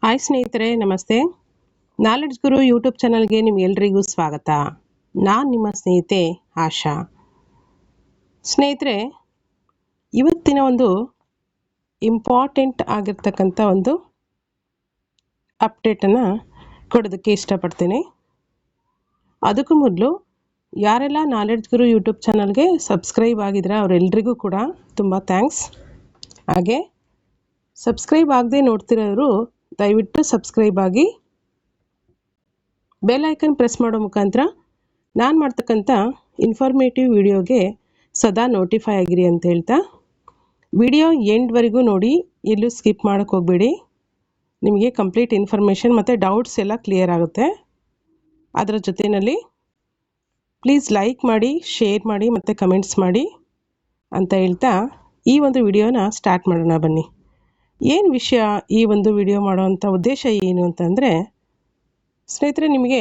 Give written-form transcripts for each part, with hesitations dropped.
Hi ಸ್ನೇಹಿತರೆ, ನಮಸ್ತೆ. Knowledge ಗುರು YouTube ಚಾನಲ್ಗೆ ನಿಮ್ಗೆಲ್ರಿಗೂ ಸ್ವಾಗತ. ನಾನು ನಿಮ್ಮ ಸ್ನೇಹಿತೆ ಆಶಾ. ಸ್ನೇಹಿತರೆ, ಇವತ್ತಿನ ಒಂದು ಇಂಪಾರ್ಟೆಂಟ್ ಆಗಿರ್ತಕ್ಕಂಥ ಒಂದು ಅಪ್ಡೇಟನ್ನು ಕೊಡೋದಕ್ಕೆ ಇಷ್ಟಪಡ್ತೀನಿ. ಅದಕ್ಕೂ ಮೊದಲು ಯಾರೆಲ್ಲ ನಾಲೆಡ್ಜ್ ಗುರು ಯೂಟ್ಯೂಬ್ ಚಾನಲ್ಗೆ ಸಬ್ಸ್ಕ್ರೈಬ್ ಆಗಿದ್ರೆ ಅವರೆಲ್ಲರಿಗೂ ಕೂಡ ತುಂಬ ಥ್ಯಾಂಕ್ಸ್. ಹಾಗೆ ಸಬ್ಸ್ಕ್ರೈಬ್ ಆಗದೆ ನೋಡ್ತಿರೋರು ದಯವಿಟ್ಟು ಸಬ್ಸ್ಕ್ರೈಬ್ ಆಗಿ ಬೆಲ್ ಐಕನ್ ಪ್ರೆಸ್ ಮಾಡೋ ಮುಖಾಂತರ ನಾನು ಮಾಡ್ತಕ್ಕಂಥ ಇನ್ಫಾರ್ಮೇಟಿವ್ ವಿಡಿಯೋಗೆ ಸದಾ ನೋಟಿಫೈ ಆಗಿರಿ ಅಂತ ಹೇಳ್ತಾ, ವಿಡಿಯೋ ಎಂಡ್ವರೆಗೂ ನೋಡಿ, ಎಲ್ಲೂ ಸ್ಕಿಪ್ ಮಾಡೋಕ್ಕೆ ಹೋಗಬೇಡಿ. ನಿಮಗೆ ಕಂಪ್ಲೀಟ್ ಇನ್ಫಾರ್ಮೇಷನ್ ಮತ್ತು ಡೌಟ್ಸ್ ಎಲ್ಲ ಕ್ಲಿಯರ್ ಆಗುತ್ತೆ. ಅದರ ಜೊತೆಯಲ್ಲಿ ಪ್ಲೀಸ್ ಲೈಕ್ ಮಾಡಿ, ಶೇರ್ ಮಾಡಿ ಮತ್ತು ಕಮೆಂಟ್ಸ್ ಮಾಡಿ ಅಂತ ಹೇಳ್ತಾ ಈ ಒಂದು ವಿಡಿಯೋನ ಸ್ಟಾರ್ಟ್ ಮಾಡೋಣ ಬನ್ನಿ. ಏನು ವಿಷಯ, ಈ ಒಂದು ವಿಡಿಯೋ ಮಾಡೋವಂಥ ಉದ್ದೇಶ ಏನು ಅಂತಂದರೆ, ಸ್ನೇಹಿತರೆ, ನಿಮಗೆ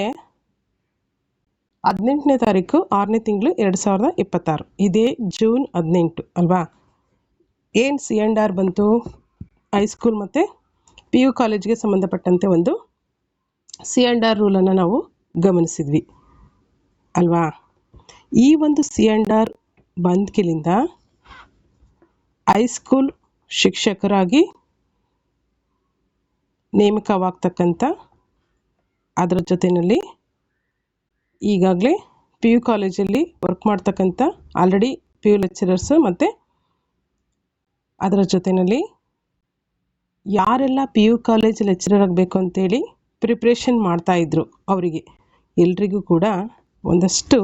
18ನೇ ತಾರೀಕು 6ನೇ ತಿಂಗಳು 2026, ಇದೇ ಜೂನ್ 18 ಅಲ್ವಾ, ಏನು C&R ಬಂತು, ಹೈಸ್ಕೂಲ್ ಮತ್ತು PU ಕಾಲೇಜ್ಗೆ ಸಂಬಂಧಪಟ್ಟಂತೆ ಒಂದು C&R ರೂಲನ್ನು ನಾವು ಗಮನಿಸಿದ್ವಿ ಅಲ್ವಾ. ಈ ಒಂದು C&R ಬಂದ್ಕಿಲಿಂದ ಹೈಸ್ಕೂಲ್ ಶಿಕ್ಷಕರಾಗಿ ನೇಮಕವಾಗ್ತಕ್ಕಂಥ, ಅದರ ಜೊತೆಯಲ್ಲಿ ಈಗಾಗಲೇ PU ಕಾಲೇಜಲ್ಲಿ ವರ್ಕ್ ಮಾಡ್ತಕ್ಕಂಥ ಆಲ್ರೆಡಿ PU ಲೆಕ್ಚರರ್ಸು ಮತ್ತು ಅದರ ಜೊತೆಯಲ್ಲಿ ಯಾರೆಲ್ಲ PU ಕಾಲೇಜ್ ಲೆಕ್ಚರರ್ ಆಗಬೇಕು ಅಂತೇಳಿ ಪ್ರಿಪ್ರೇಷನ್ ಮಾಡ್ತಾಯಿದ್ರು ಅವರಿಗೆ ಎಲ್ರಿಗೂ ಕೂಡ ಒಂದಷ್ಟು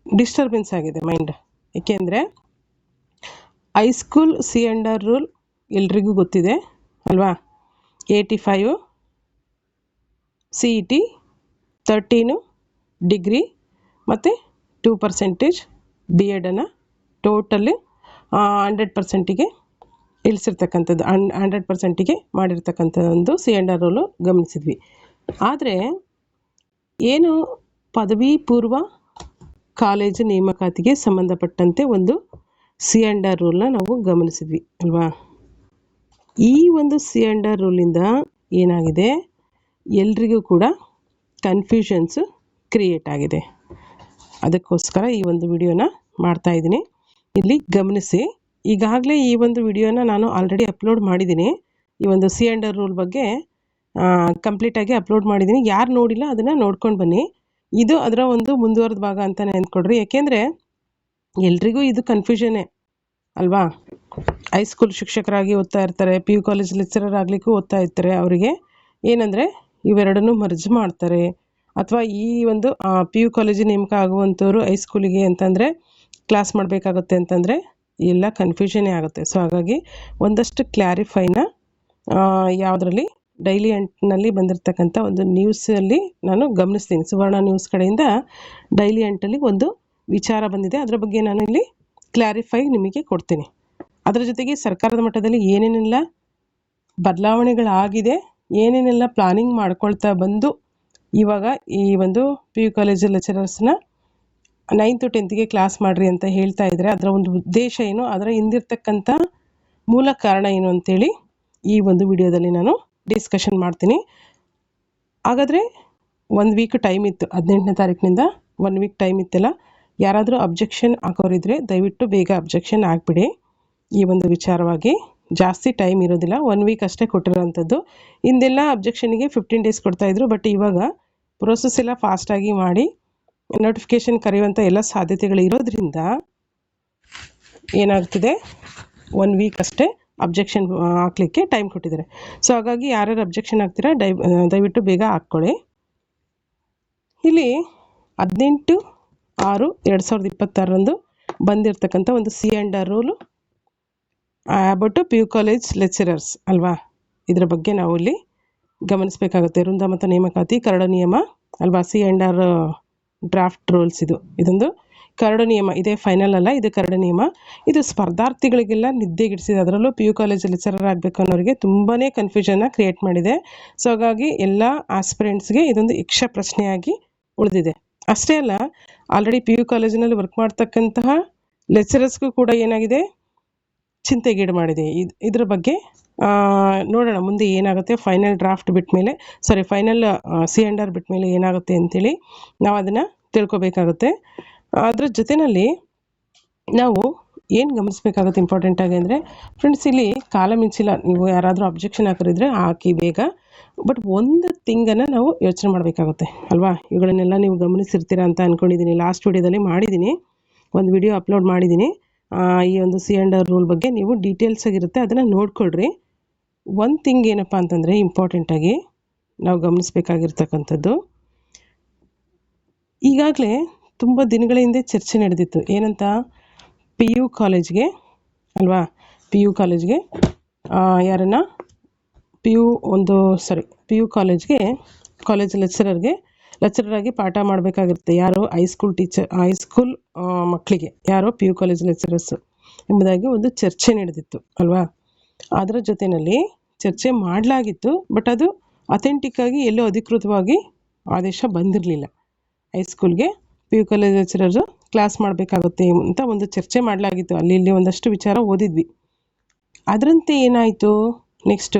ಡಿಸ್ಟರ್ಬೆನ್ಸ್ ಆಗಿದೆ ಮೈಂಡ್. ಏಕೆಂದರೆ ಹೈಸ್ಕೂಲ್ C&R ರೂಲ್ ಎಲ್ರಿಗೂ ಗೊತ್ತಿದೆ ಅಲ್ವಾ. 85 CET, 13 ಡಿಗ್ರಿ ಮತ್ತು 2% B.Edನ್ನು ಟೋಟಲಿ 100%ಗೆ ಇಳಿಸಿರ್ತಕ್ಕಂಥದ್ದು, 100%ಗೆ ಮಾಡಿರ್ತಕ್ಕಂಥ ಒಂದು C&R ರೂಲು ಗಮನಿಸಿದ್ವಿ. ಆದರೆ ಏನು ಪದವಿ ಪೂರ್ವ ಕಾಲೇಜು ನೇಮಕಾತಿಗೆ ಸಂಬಂಧಪಟ್ಟಂತೆ ಒಂದು C&R ರೂಲ್ನ ನಾವು ಗಮನಿಸಿದ್ವಿ ಅಲ್ವಾ. ಈ ಒಂದು C&R ರೂಲಿಂದ ಏನಾಗಿದೆ, ಎಲ್ರಿಗೂ ಕೂಡ ಕನ್ಫ್ಯೂಷನ್ಸು ಕ್ರಿಯೇಟ್ ಆಗಿದೆ. ಅದಕ್ಕೋಸ್ಕರ ಈ ಒಂದು ವಿಡಿಯೋನ ಮಾಡ್ತಾಯಿದ್ದೀನಿ. ಇಲ್ಲಿ ಗಮನಿಸಿ, ಈಗಾಗಲೇ ಈ ಒಂದು ವಿಡಿಯೋನ ನಾನು ಆಲ್ರೆಡಿ ಅಪ್ಲೋಡ್ ಮಾಡಿದ್ದೀನಿ. ಈ ಒಂದು C&R ರೂಲ್ ಬಗ್ಗೆ ಕಂಪ್ಲೀಟಾಗಿ ಅಪ್ಲೋಡ್ ಮಾಡಿದ್ದೀನಿ. ಯಾರು ನೋಡಿಲ್ಲ ಅದನ್ನು ನೋಡ್ಕೊಂಡು ಬನ್ನಿ. ಇದು ಅದರ ಒಂದು ಮುಂದುವರೆದ ಭಾಗ ಅಂತಲೇ ಅಂದ್ಕೊಡ್ರಿ. ಯಾಕೆಂದರೆ ಎಲ್ರಿಗೂ ಇದು ಕನ್ಫ್ಯೂಷನ್ನೇ ಅಲ್ವಾ. ಹೈಸ್ಕೂಲ್ ಶಿಕ್ಷಕರಾಗಿ ಓದ್ತಾ ಇರ್ತಾರೆ, PU ಕಾಲೇಜ್ ಲೆಕ್ಚರರ್ ಆಗಲಿಕ್ಕೂ ಓದ್ತಾ ಇರ್ತಾರೆ. ಅವರಿಗೆ ಏನಂದರೆ ಇವೆರಡನ್ನೂ ಮರ್ಜ್ ಮಾಡ್ತಾರೆ, ಅಥವಾ ಈ ಒಂದು PU ಕಾಲೇಜಿಗೆ ನೇಮಕ ಆಗುವಂಥವ್ರು ಹೈಸ್ಕೂಲಿಗೆ ಅಂತಂದರೆ ಕ್ಲಾಸ್ ಮಾಡಬೇಕಾಗುತ್ತೆ ಅಂತಂದರೆ ಎಲ್ಲ ಕನ್ಫ್ಯೂಷನ್ನೇ ಆಗುತ್ತೆ. ಸೊ ಹಾಗಾಗಿ ಒಂದಷ್ಟು ಕ್ಲಾರಿಫೈನ ಯಾವುದರಲ್ಲಿ ಡೈಲಿ ಎಂಟ್ನಲ್ಲಿ ಬಂದಿರತಕ್ಕಂಥ ಒಂದು ನ್ಯೂಸಲ್ಲಿ ನಾನು ಗಮನಿಸ್ತೀನಿ. ಸುವರ್ಣ ನ್ಯೂಸ್ ಕಡೆಯಿಂದ ಡೈಲಿ ಎಂಟಲ್ಲಿ ಒಂದು ವಿಚಾರ ಬಂದಿದೆ, ಅದರ ಬಗ್ಗೆ ನಾನು ಇಲ್ಲಿ ಕ್ಲಾರಿಫೈ ನಿಮಗೆ ಕೊಡ್ತೀನಿ. ಅದರ ಜೊತೆಗೆ ಸರ್ಕಾರದ ಮಟ್ಟದಲ್ಲಿ ಏನೇನೆಲ್ಲ ಬದಲಾವಣೆಗಳಾಗಿದೆ, ಏನೇನೆಲ್ಲ ಪ್ಲಾನಿಂಗ್ ಮಾಡ್ಕೊಳ್ತಾ ಬಂದು ಇವಾಗ ಈ ಒಂದು PU college ಲೆಕ್ಚರರ್ಸ್ನ 9th 10th class ಮಾಡಿರಿ ಅಂತ ಹೇಳ್ತಾ ಇದ್ದಾರೆ. ಅದರ ಒಂದು ಉದ್ದೇಶ ಏನು, ಅದರ ಹಿಂದಿರ್ತಕ್ಕಂಥ ಮೂಲ ಕಾರಣ ಏನು ಅಂತೇಳಿ ಈ ಒಂದು ವಿಡಿಯೋದಲ್ಲಿ ನಾನು ಡಿಸ್ಕಷನ್ ಮಾಡ್ತೀನಿ. ಹಾಗಾದರೆ 1 ವೀಕ್ ಟೈಮ್ ಇತ್ತು, 18ನೇ ತಾರೀಕಿನಿಂದ 1 ವೀಕ್ ಟೈಮ್ ಇತ್ತಲ್ಲ. ಯಾರಾದರೂ ಅಬ್ಜೆಕ್ಷನ್ ಹಾಕೋರಿದ್ರೆ ದಯವಿಟ್ಟು ಬೇಗ ಅಬ್ಜೆಕ್ಷನ್ ಹಾಕ್ಬಿಡಿ. ಈ ಒಂದು ವಿಚಾರವಾಗಿ ಜಾಸ್ತಿ ಟೈಮ್ ಇರೋದಿಲ್ಲ, 1 ವೀಕ್ ಅಷ್ಟೇ ಕೊಟ್ಟಿರೋವಂಥದ್ದು. ಹಿಂದೆಲ್ಲ ಅಬ್ಜೆಕ್ಷನಿಗೆ 15 days ಕೊಡ್ತಾಯಿದ್ರು, ಬಟ್ ಇವಾಗ ಪ್ರೋಸೆಸ್ ಎಲ್ಲ ಫಾಸ್ಟಾಗಿ ಮಾಡಿ ನೋಟಿಫಿಕೇಷನ್ ಕರೆಯುವಂಥ ಎಲ್ಲ ಸಾಧ್ಯತೆಗಳು ಇರೋದ್ರಿಂದ ಏನಾಗ್ತಿದೆ, 1 ವೀಕ್ ಅಷ್ಟೇ ಅಬ್ಜೆಕ್ಷನ್ ಹಾಕಲಿಕ್ಕೆ ಟೈಮ್ ಕೊಟ್ಟಿದ್ದಾರೆ. ಸೊ ಹಾಗಾಗಿ ಯಾರ್ಯಾರು ಅಬ್ಜೆಕ್ಷನ್ ಹಾಕ್ತೀರಾ ದಯವಿಟ್ಟು ಬೇಗ ಹಾಕ್ಕೊಳ್ಳಿ. ಇಲ್ಲಿ 18/6/2026 ಬಂದಿರತಕ್ಕಂಥ ಒಂದು C&R rule about PU college lecturers ಅಲ್ವಾ. ಇದರ ಬಗ್ಗೆ ನಾವು ಇಲ್ಲಿ ಗಮನಿಸಬೇಕಾಗುತ್ತೆ. ವೃಂದ ಮತ್ತು ನೇಮಕಾತಿ ಕರಡು ನಿಯಮ ಅಲ್ವಾ, C&R ಡ್ರಾಫ್ಟ್ ರೂಲ್ಸ್. ಇದೊಂದು ಕರಡು ನಿಯಮ, ಇದೇ ಫೈನಲ್ ಅಲ್ಲ, ಇದು ಕರಡು ನಿಯಮ. ಇದು ಸ್ಪರ್ಧಾರ್ಥಿಗಳಿಗೆಲ್ಲ ನಿದ್ದೆಗಿಡಿಸಿದೆ. ಅದರಲ್ಲೂ PU ಕಾಲೇಜ್ ಲೆಕ್ಚರರ್ ಆಗಬೇಕು ಅನ್ನೋರಿಗೆ ತುಂಬಾ ಕನ್ಫ್ಯೂಷನ್ನ ಕ್ರಿಯೇಟ್ ಮಾಡಿದೆ. ಸೊ ಹಾಗಾಗಿ ಎಲ್ಲ ಆಸ್ಪಿರೆಂಟ್ಸ್ಗೆ ಇದೊಂದು ಯಕ್ಷ ಪ್ರಶ್ನೆಯಾಗಿ ಉಳಿದಿದೆ. ಅಷ್ಟೇ ಅಲ್ಲ, ಆಲ್ರೆಡಿ PU ಕಾಲೇಜಿನಲ್ಲಿ ವರ್ಕ್ ಮಾಡ್ತಕ್ಕಂತಹ ಲೆಕ್ಚರರ್ಸ್ಗೂ ಕೂಡ ಏನಾಗಿದೆ, ಚಿಂತೆಗೀಡು ಮಾಡಿದೆ. ಇದರ ಬಗ್ಗೆ ನೋಡೋಣ ಮುಂದೆ ಏನಾಗುತ್ತೆ. ಫೈನಲ್ ಡ್ರಾಫ್ಟ್ ಬಿಟ್ಟ ಮೇಲೆ ಫೈನಲ್ C&R ಬಿಟ್ಟ ಮೇಲೆ ಏನಾಗುತ್ತೆ ಅಂತೇಳಿ ನಾವು ಅದನ್ನು ತಿಳ್ಕೊಬೇಕಾಗುತ್ತೆ. ಅದ್ರ ಜೊತೆಯಲ್ಲಿ ನಾವು ಏನು ಗಮನಿಸಬೇಕಾಗುತ್ತೆ ಇಂಪಾರ್ಟೆಂಟಾಗಿ ಅಂದರೆ ಫ್ರೆಂಡ್ಸ್, ಇಲ್ಲಿ ಕಾಲ ಮಿಂಚಿಲ್ಲ. ನೀವು ಯಾರಾದರೂ ಅಬ್ಜೆಕ್ಷನ್ ಹಾಕಿದ್ರೆ ಹಾಕಿ ಬೇಗ. ಬಟ್ ಒಂದು ಥಿಂಗನ್ನು ನಾವು ಯೋಚನೆ ಮಾಡಬೇಕಾಗುತ್ತೆ ಅಲ್ವಾ. ಇವುಗಳನ್ನೆಲ್ಲ ನೀವು ಗಮನಿಸಿರ್ತೀರಾ ಅಂತ ಅಂದ್ಕೊಂಡಿದ್ದೀನಿ. ಲಾಸ್ಟ್ ವಿಡಿಯೋದಲ್ಲಿ ಮಾಡಿದ್ದೀನಿ, ಒಂದು ವಿಡಿಯೋ ಅಪ್ಲೋಡ್ ಮಾಡಿದ್ದೀನಿ. ಈ ಒಂದು C&R ರೂಲ್ ಬಗ್ಗೆ ನೀವು ಡೀಟೇಲ್ಸ್ ಆಗಿರುತ್ತೆ, ಅದನ್ನು ನೋಡ್ಕೊಳ್ರಿ. ಒಂದು ಥಿಂಗ್ ಏನಪ್ಪ ಅಂತಂದರೆ ಇಂಪಾರ್ಟೆಂಟಾಗಿ ನಾವು ಗಮನಿಸಬೇಕಾಗಿರ್ತಕ್ಕಂಥದ್ದು, ಈಗಾಗಲೇ ತುಂಬ ದಿನಗಳ ಹಿಂದೆ ಚರ್ಚೆ ನಡೆದಿತ್ತು. ಏನಂತ? PU ಕಾಲೇಜ್ಗೆ ಅಲ್ವಾ, PU ಕಾಲೇಜ್ಗೆ ಯಾರನ್ನು PU ಕಾಲೇಜ್ಗೆ ಕಾಲೇಜ್ ಲೆಕ್ಚರರಾಗಿ ಪಾಠ ಮಾಡಬೇಕಾಗಿರುತ್ತೆ. ಯಾರು? ಹೈಸ್ಕೂಲ್ ಮಕ್ಕಳಿಗೆ ಯಾರೋ PU ಕಾಲೇಜ್ ಲೆಕ್ಚರರ್ಸು ಎಂಬುದಾಗಿ ಒಂದು ಚರ್ಚೆ ನಡೆದಿತ್ತು ಅಲ್ವಾ. ಅದರ ಜೊತೆಯಲ್ಲಿ ಚರ್ಚೆ ಮಾಡಲಾಗಿತ್ತು, ಬಟ್ ಅದು ಅಥೆಂಟಿಕ್ಕಾಗಿ ಎಲ್ಲೋ ಅಧಿಕೃತವಾಗಿ ಆದೇಶ ಬಂದಿರಲಿಲ್ಲ. ಹೈಸ್ಕೂಲ್ಗೆ PU ಕಾಲೇಜ್ ಲೆಕ್ಚರರು ಕ್ಲಾಸ್ ಮಾಡಬೇಕಾಗುತ್ತೆ ಅಂತ ಒಂದು ಚರ್ಚೆ ಮಾಡಲಾಗಿತ್ತು. ಅಲ್ಲಿ ಇಲ್ಲಿ ಒಂದಷ್ಟು ವಿಚಾರ ಓದಿದ್ವಿ. ಅದರಂತೆ ಏನಾಯಿತು, ನೆಕ್ಸ್ಟು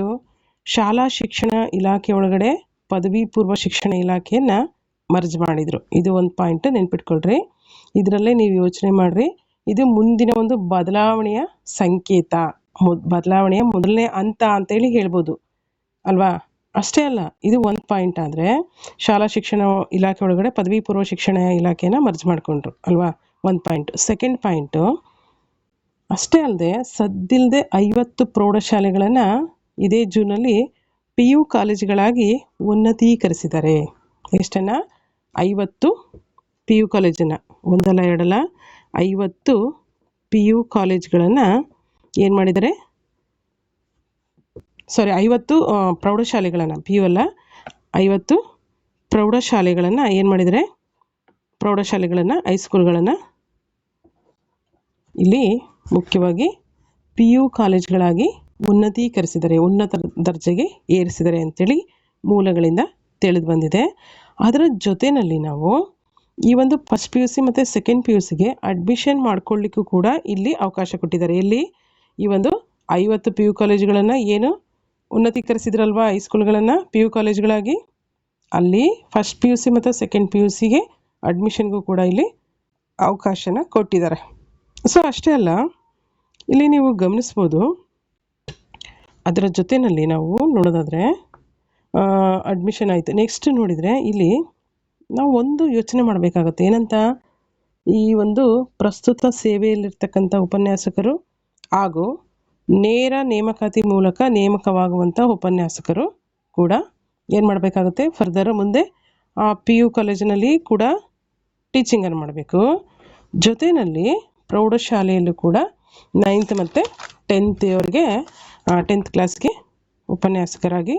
ಶಾಲಾ ಶಿಕ್ಷಣ ಇಲಾಖೆ ಒಳಗಡೆ ಪದವಿ ಪೂರ್ವ ಶಿಕ್ಷಣ ಇಲಾಖೆಯನ್ನು ಮರ್ಜ್ ಮಾಡಿದರು. ಇದು ಒಂದು ಪಾಯಿಂಟ್ ನೆನ್ಪಿಟ್ಕೊಳ್ರಿ. ಇದರಲ್ಲೇ ನೀವು ಯೋಚನೆ ಮಾಡಿರಿ, ಇದು ಮುಂದಿನ ಒಂದು ಬದಲಾವಣೆಯ ಸಂಕೇತ, ಬದಲಾವಣೆಯ ಮೊದಲನೇ ಹಂತ ಅಂತೇಳಿ ಹೇಳ್ಬೋದು ಅಲ್ವಾ. ಅಷ್ಟೇ ಅಲ್ಲ, ಇದು ಒಂದು ಪಾಯಿಂಟ್. ಆದರೆ ಶಾಲಾ ಶಿಕ್ಷಣ ಇಲಾಖೆ ಒಳಗಡೆ ಪದವಿ ಪೂರ್ವ ಶಿಕ್ಷಣ ಇಲಾಖೆನ ಮರ್ಜ್ ಮಾಡಿಕೊಂಡ್ರು ಅಲ್ವಾ, ಒಂದು ಪಾಯಿಂಟ್. ಸೆಕೆಂಡ್ ಪಾಯಿಂಟು, ಅಷ್ಟೇ ಅಲ್ಲದೆ ಸದ್ದಿಲ್ಲದೆ 50 ಪ್ರೌಢಶಾಲೆಗಳನ್ನು ಇದೇ ಜೂನಲ್ಲಿ PU ಕಾಲೇಜುಗಳಾಗಿ ಉನ್ನತೀಕರಿಸಿದ್ದಾರೆ. ಎಷ್ಟನ್ನು? 50 PU ಕಾಲೇಜನ್ನು, ಒಂದಲ್ಲ ಎರಡಲ್ಲ 50 PU ಕಾಲೇಜ್ಗಳನ್ನು ಏನು ಮಾಡಿದ್ದಾರೆ? 50 ಪ್ರೌಢಶಾಲೆಗಳನ್ನು, PU ಅಲ್ಲ, 50 ಪ್ರೌಢಶಾಲೆಗಳನ್ನು ಏನು ಮಾಡಿದರೆ? ಪ್ರೌಢಶಾಲೆಗಳನ್ನು, ಹೈಸ್ಕೂಲ್ಗಳನ್ನು ಇಲ್ಲಿ ಮುಖ್ಯವಾಗಿ PU ಕಾಲೇಜ್ಗಳಾಗಿ ಉನ್ನತೀಕರಿಸಿದ್ದಾರೆ, ಉನ್ನತ ದರ್ಜೆಗೆ ಏರಿಸಿದ್ದಾರೆ ಅಂತೇಳಿ ಮೂಲಗಳಿಂದ ತಿಳಿದು ಬಂದಿದೆ. ಅದರ ಜೊತೆಯಲ್ಲಿ ನಾವು ಈ ಒಂದು ಫಸ್ಟ್ PUC ಮತ್ತು ಸೆಕೆಂಡ್ PUCಗೆ ಅಡ್ಮಿಷನ್ ಮಾಡ್ಕೊಳ್ಳಿಕ್ಕೂ ಕೂಡ ಇಲ್ಲಿ ಅವಕಾಶ ಕೊಟ್ಟಿದ್ದಾರೆ. ಎಲ್ಲಿ? ಈ ಒಂದು 50 PU ಕಾಲೇಜುಗಳನ್ನು ಏನು ಉನ್ನತೀಕರಿಸಿದ್ರಲ್ವಾ, ಹೈಸ್ಕೂಲ್ಗಳನ್ನು PU ಕಾಲೇಜುಗಳಾಗಿ, ಅಲ್ಲಿ ಫಸ್ಟ್ PUC ಮತ್ತು ಸೆಕೆಂಡ್ PUCಗೆ ಅಡ್ಮಿಷನ್ಗೂ ಕೂಡ ಇಲ್ಲಿ ಅವಕಾಶನ ಕೊಟ್ಟಿದ್ದಾರೆ. ಅಷ್ಟೇ ಅಲ್ಲ, ಇಲ್ಲಿ ನೀವು ಗಮನಿಸ್ಬೋದು. ಅದರ ಜೊತೆಯಲ್ಲಿ ನಾವು ನೋಡೋದಾದರೆ ಅಡ್ಮಿಷನ್ ಆಯಿತು. ನೆಕ್ಸ್ಟ್ ನೋಡಿದರೆ ಇಲ್ಲಿ ನಾವು ಒಂದು ಯೋಚನೆ ಮಾಡಬೇಕಾಗತ್ತೆ. ಏನಂತ? ಈ ಒಂದು ಪ್ರಸ್ತುತ ಸೇವೆಯಲ್ಲಿರ್ತಕ್ಕಂಥ ಉಪನ್ಯಾಸಕರು ಹಾಗೂ ನೇರ ನೇಮಕಾತಿ ಮೂಲಕ ನೇಮಕವಾಗುವಂಥ ಉಪನ್ಯಾಸಕರು ಕೂಡ ಏನು ಮಾಡಬೇಕಾಗುತ್ತೆ? ಫರ್ದರ್ ಮುಂದೆ PU ಕಾಲೇಜಿನಲ್ಲಿ ಕೂಡ ಟೀಚಿಂಗನ್ನು ಮಾಡಬೇಕು. ಜೊತೆಯಲ್ಲಿ ಪ್ರೌಢಶಾಲೆಯಲ್ಲೂ ಕೂಡ 9th ಮತ್ತು 10th ಅವರಿಗೆ 10th ಕ್ಲಾಸ್ಗೆ ಉಪನ್ಯಾಸಕರಾಗಿ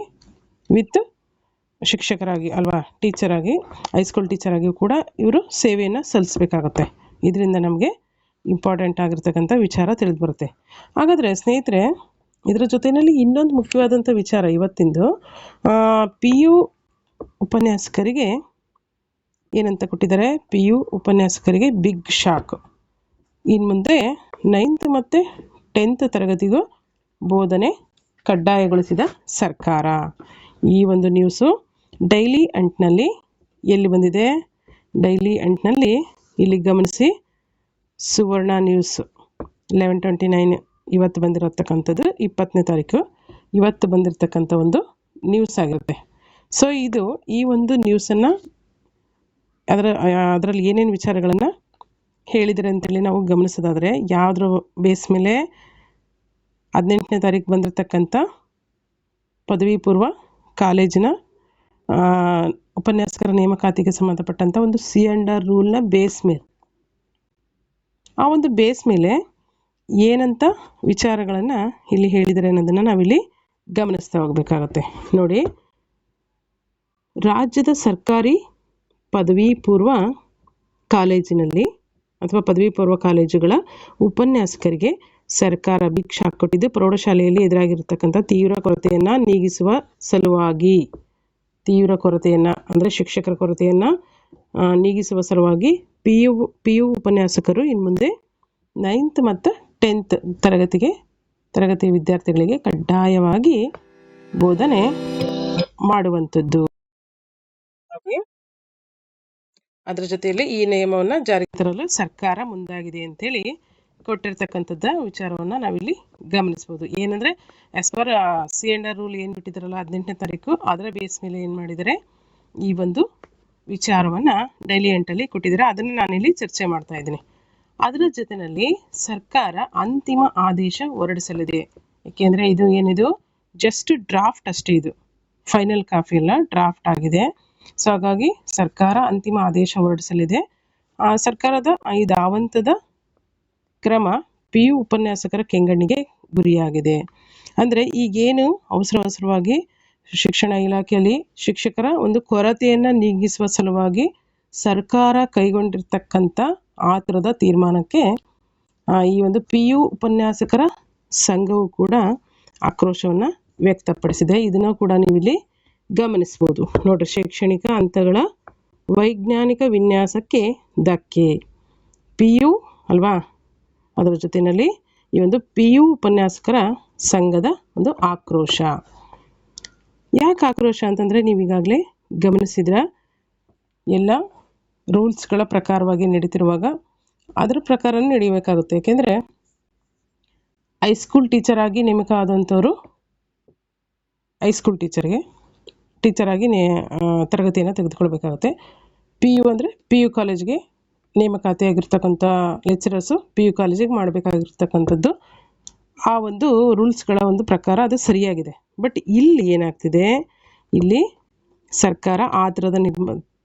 ವಿತ್ ಶಿಕ್ಷಕರಾಗಿ ಅಲ್ವಾ, ಟೀಚರಾಗಿ, ಹೈಸ್ಕೂಲ್ ಟೀಚರಾಗಿ ಕೂಡ ಇವರು ಸೇವೆಯನ್ನು ಸಲ್ಲಿಸಬೇಕಾಗುತ್ತೆ. ಇದರಿಂದ ನಮಗೆ ಇಂಪಾರ್ಟೆಂಟ್ ಆಗಿರ್ತಕ್ಕಂಥ ವಿಚಾರ ತಿಳಿದು ಬರುತ್ತೆ. ಹಾಗಾದರೆ ಸ್ನೇಹಿತರೆ, ಇದರ ಜೊತೆಯಲ್ಲಿ ಇನ್ನೊಂದು ಮುಖ್ಯವಾದಂಥ ವಿಚಾರ ಇವತ್ತಿಂದು, PU ಉಪನ್ಯಾಸಕರಿಗೆ ಏನಂತ ಕೊಟ್ಟಿದ್ದಾರೆ? PU ಉಪನ್ಯಾಸಕರಿಗೆ ಬಿಗ್ ಶಾಕ್. ಇನ್ನು ಮುಂದೆ 9th ಮತ್ತು 10th ತರಗತಿಗೂ ಬೋಧನೆ ಕಡ್ಡಾಯಗೊಳಿಸಿದ ಸರ್ಕಾರ. ಈ ಒಂದು ನ್ಯೂಸು ಡೈಲಿ ಅಂಟ್ನಲ್ಲಿ ಎಲ್ಲಿ ಬಂದಿದೆ? ಡೈಲಿ ಅಂಟ್ನಲ್ಲಿ ಇಲ್ಲಿ ಗಮನಿಸಿ. ಸುವರ್ಣ ನ್ಯೂಸ್ 11/29 ಇವತ್ತು ಬಂದಿರತಕ್ಕಂಥದ್ದು, 20ನೇ ತಾರೀಕು ಇವತ್ತು ಬಂದಿರತಕ್ಕಂಥ ಒಂದು ನ್ಯೂಸ್ ಆಗಿರುತ್ತೆ. ಇದು ಈ ಒಂದು ನ್ಯೂಸನ್ನು ಅದರಲ್ಲಿ ಏನೇನು ವಿಚಾರಗಳನ್ನು ಹೇಳಿದರೆ ಅಂತೇಳಿ ನಾವು ಗಮನಿಸೋದಾದರೆ, ಯಾವುದ್ರ ಬೇಸ್ ಮೇಲೆ 18ನೇ ತಾರೀಕು ಬಂದಿರತಕ್ಕಂಥ ಪದವಿ ಪೂರ್ವ ಕಾಲೇಜಿನ ಉಪನ್ಯಾಸಕರ ನೇಮಕಾತಿಗೆ ಸಂಬಂಧಪಟ್ಟಂಥ ಒಂದು C&R ರೂಲ್ನ ಬೇಸ್ ಮೇಲೆ, ಆ ಒಂದು ಬೇಸ್ ಮೇಲೆ ಏನಂತ ವಿಚಾರಗಳನ್ನು ಇಲ್ಲಿ ಹೇಳಿದರೆ ಅನ್ನೋದನ್ನು ನಾವಿಲ್ಲಿ ಗಮನಿಸ್ತಾ ಹೋಗಬೇಕಾಗತ್ತೆ. ನೋಡಿ, ರಾಜ್ಯದ ಸರ್ಕಾರಿ ಪದವಿ ಪೂರ್ವ ಕಾಲೇಜಿನಲ್ಲಿ ಅಥವಾ ಪದವಿ ಪೂರ್ವ ಕಾಲೇಜುಗಳ ಉಪನ್ಯಾಸಕರಿಗೆ ಸರ್ಕಾರ ಬಿಗ್ ಶಾಕ್ ಕೊಟ್ಟಿದ್ದು, ಪ್ರೌಢಶಾಲೆಯಲ್ಲಿ ಎದುರಾಗಿರ್ತಕ್ಕಂಥ ತೀವ್ರ ಕೊರತೆಯನ್ನು ನೀಗಿಸುವ ಸಲುವಾಗಿ, ತೀವ್ರ ಕೊರತೆಯನ್ನು ಅಂದರೆ ಶಿಕ್ಷಕರ ಕೊರತೆಯನ್ನು ನೀಗಿಸುವ ಸಲುವಾಗಿ PU ಉಪನ್ಯಾಸಕರು ಇನ್ನು ಮುಂದೆ 9th ಮತ್ತು 10th ತರಗತಿಗೆ ತರಗತಿ ವಿದ್ಯಾರ್ಥಿಗಳಿಗೆ ಕಡ್ಡಾಯವಾಗಿ ಬೋಧನೆ ಮಾಡುವಂಥದ್ದು. ಅದರ ಜೊತೆಯಲ್ಲಿ ಈ ನಿಯಮವನ್ನು ಜಾರಿಗೆ ತರಲು ಸರ್ಕಾರ ಮುಂದಾಗಿದೆ ಅಂತೇಳಿ ಕೊಟ್ಟಿರ್ತಕ್ಕಂಥದ್ದು ವಿಚಾರವನ್ನು ನಾವಿಲ್ಲಿ ಗಮನಿಸ್ಬೋದು. ಏನಂದರೆ ಆ್ಯಸ್ ಪರ್ C&R ರೂಲ್ ಏನು ಬಿಟ್ಟಿದ್ದಾರಲ್ಲ 18ನೇ ತಾರೀಕು, ಅದರ ಬೇಸ್ ಮೇಲೆ ಏನು ಮಾಡಿದ್ದಾರೆ, ಈ ಒಂದು ವಿಚಾರವನ್ನು ಡೈಲಿ ಎಂಟಲ್ಲಿ ಕೊಟ್ಟಿದ್ದಾರೆ. ಅದನ್ನು ನಾನಿಲ್ಲಿ ಚರ್ಚೆ ಮಾಡ್ತಾ ಇದ್ದೀನಿ. ಅದರ ಜೊತೆಯಲ್ಲಿ ಸರ್ಕಾರ ಅಂತಿಮ ಆದೇಶ ಹೊರಡಿಸಲಿದೆ. ಏಕೆಂದರೆ ಇದು ಏನಿದು ಜಸ್ಟ್ ಡ್ರಾಫ್ಟ್ ಅಷ್ಟೇ, ಇದು ಫೈನಲ್ ಕಾಪಿ ಎಲ್ಲ ಡ್ರಾಫ್ಟ್ ಆಗಿದೆ. ಸೊ ಹಾಗಾಗಿ ಸರ್ಕಾರ ಅಂತಿಮ ಆದೇಶ ಹೊರಡಿಸಲಿದೆ. ಸರ್ಕಾರದ ಈ ಧಾವಂತದ ಕ್ರಮ PU ಉಪನ್ಯಾಸಕರ ಕೆಂಗಣ್ಣಿಗೆ ಗುರಿಯಾಗಿದೆ. ಅಂದರೆ ಈಗೇನು ಅವಸರವಾಗಿ ಶಿಕ್ಷಣ ಇಲಾಖೆಯಲ್ಲಿ ಶಿಕ್ಷಕರ ಒಂದು ಕೊರತೆಯನ್ನು ನೀಗಿಸುವ ಸಲುವಾಗಿ ಸರ್ಕಾರ ಕೈಗೊಂಡಿರ್ತಕ್ಕಂಥ ಆ ಥರದ ತೀರ್ಮಾನಕ್ಕೆ ಈ ಒಂದು PU ಉಪನ್ಯಾಸಕರ ಸಂಘವು ಕೂಡ ಆಕ್ರೋಶವನ್ನು ವ್ಯಕ್ತಪಡಿಸಿದೆ. ಇದನ್ನು ಕೂಡ ನೀವಿಲ್ಲಿ ಗಮನಿಸ್ಬೋದು. ನೋಡ್ರಿ, ಶೈಕ್ಷಣಿಕ ಹಂತಗಳ ವೈಜ್ಞಾನಿಕ ವಿನ್ಯಾಸಕ್ಕೆ ಧಕ್ಕೆ, PU ಅಲ್ವಾ, ಅದರ ಜೊತೆಯಲ್ಲಿ ಈ ಒಂದು PU ಉಪನ್ಯಾಸಕರ ಸಂಘದ ಒಂದು ಆಕ್ರೋಶ. ಯಾಕೆ ಆಕ್ರೋಶ ಅಂತಂದರೆ, ನೀವೀಗಾಗಲೇ ಗಮನಿಸಿದ್ರೆ ಎಲ್ಲ ರೂಲ್ಸ್ಗಳ ಪ್ರಕಾರವಾಗಿ ನಡೀತಿರುವಾಗ ಅದರ ಪ್ರಕಾರ ನಡೀಬೇಕಾಗುತ್ತೆ. ಏಕೆಂದರೆ ಹೈಸ್ಕೂಲ್ ಟೀಚರ್ ಆಗಿ ನೇಮಕ ಆದಂಥವರು ಹೈಸ್ಕೂಲ್ ಟೀಚರ್ ಆಗಿ ತರಗತಿಯನ್ನು ತೆಗೆದುಕೊಳ್ಬೇಕಾಗುತ್ತೆ. PU ಅಂದರೆ PU ಕಾಲೇಜ್ಗೆ ನೇಮಕಾತಿಯಾಗಿರ್ತಕ್ಕಂಥ ಲೆಕ್ಚರರ್ಸು PU ಕಾಲೇಜಿಗೆ ಮಾಡಬೇಕಾಗಿರ್ತಕ್ಕಂಥದ್ದು ಆ ಒಂದು ರೂಲ್ಸ್ಗಳ ಒಂದು ಪ್ರಕಾರ ಅದು ಸರಿಯಾಗಿದೆ. ಬಟ್ ಇಲ್ಲಿ ಏನಾಗ್ತಿದೆ, ಇಲ್ಲಿ ಸರ್ಕಾರ ಆ ಥರದ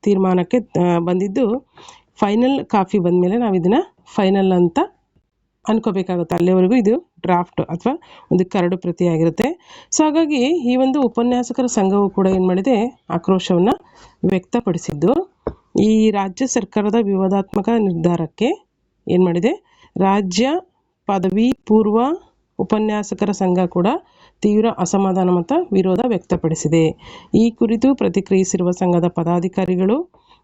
ತೀರ್ಮಾನಕ್ಕೆ ಬಂದಿದ್ದು ಫೈನಲ್ ಕಾಪಿ ಬಂದ ಮೇಲೆ ನಾವು ಇದನ್ನು ಫೈನಲ್ ಅಂತ ಅನ್ಕೋಬೇಕಾಗುತ್ತೆ. ಅಲ್ಲಿವರೆಗೂ ಇದು ಡ್ರಾಫ್ಟ್ ಅಥವಾ ಒಂದು ಕರಡು ಪ್ರತಿಯಾಗಿರುತ್ತೆ. ಸೊ ಹಾಗಾಗಿ ಈ ಒಂದು ಉಪನ್ಯಾಸಕರ ಸಂಘವು ಕೂಡ ಏನು ಮಾಡಿದೆ, ಆಕ್ರೋಶವನ್ನು ವ್ಯಕ್ತಪಡಿಸಿದ್ದು ಈ ರಾಜ್ಯ ಸರ್ಕಾರದ ವಿವಾದಾತ್ಮಕ ನಿರ್ಧಾರಕ್ಕೆ ಏನು ಮಾಡಿದೆ, ರಾಜ್ಯ ಪದವಿ ಪೂರ್ವ ಉಪನ್ಯಾಸಕರ ಸಂಘ ಕೂಡ ತೀವ್ರ ಅಸಮಾಧಾನ ಮತ್ತು ವಿರೋಧ ವ್ಯಕ್ತಪಡಿಸಿದೆ. ಈ ಕುರಿತು ಪ್ರತಿಕ್ರಿಯಿಸಿರುವ ಸಂಘದ ಪದಾಧಿಕಾರಿಗಳು